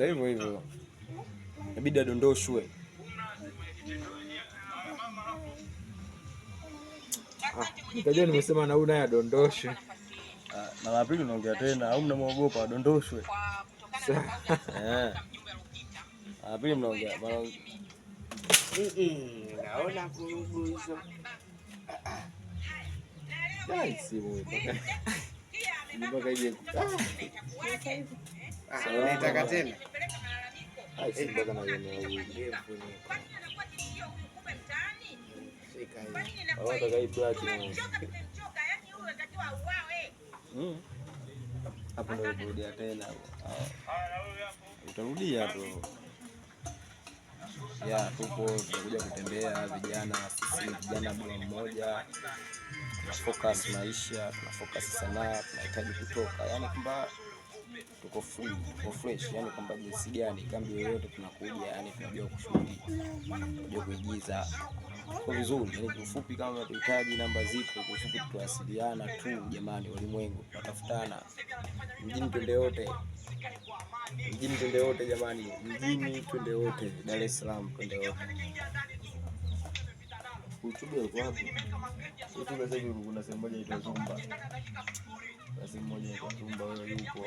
Ndio hivyo hivyo. Inabidi adondoshwe. Nikajua nimesema na huyu naye adondoshwe. Na la pili unaongea tena au mnamuogopa adondoshwe? La pili mnaongea. Naona kurugu hizo. Simu mpaka ije. Nataka tena. Mpaka na yeye ndefu. Hapo ndio kurudia tena. Utarudia tu. Tupo tunakuja kutembea vijana, sisi vijana bwana mmoja. Tuna focus maisha, tuna focus sanaa, tunahitaji kutoka. Yaani kwamba tuko free, tuko fresh, yaani kwamba jinsi gani kambi yoyote tunakuja, yaani tunajua kushughuli, tunajua kuigiza. Kwa vizuri, yaani kiufupi kama tunahitaji namba zipo, kiufupi tuwasiliana tu jamani, walimwengu tunatafutana. Mjini twende wote. Mjini twende wote jamani, mjini twende wote, Dar es Salaam twende wote. Uchumi uko wapi? Uchumi sasa hivi kuna sehemu moja inaitwa Zumba. Sehemu moja inaitwa Zumba, wewe yupo.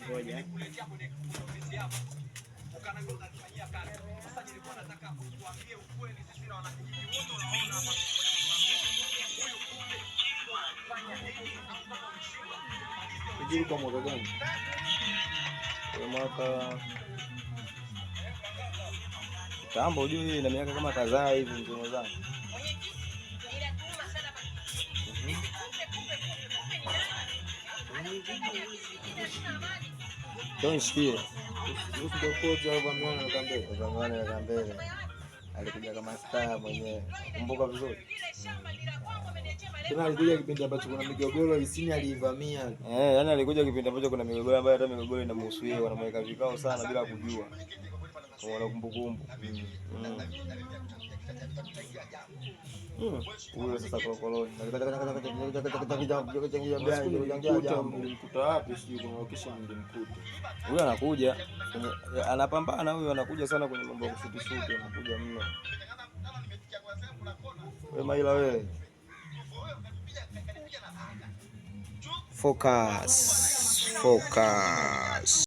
Ngoja. Kujiri kwa mwaka gani? Kwa mwaka tambo ujui na miaka kama kadhaa hivi mzee zangu. Nishikie. Zamani na Kambele. Alikuja kama star mwenyewe. Kumbuka vizuri. Tena alikuja kipindi ambacho kuna migogoro Isini aliivamia. Yaani alikuja kipindi ambacho kuna migogoro ambayo hata migogoro inamhusu yeye, wanamweka vikao sana bila kujua. Wana kumbukumbu. Huyo sasa koloni. Mkuta wapi sijui kuna kisha mlimkuta. Huyo anakuja. Anapambana huyo, anakuja sana kwenye mambo ya kushuti, anakuja mno. Wewe Maila wewe. Focus.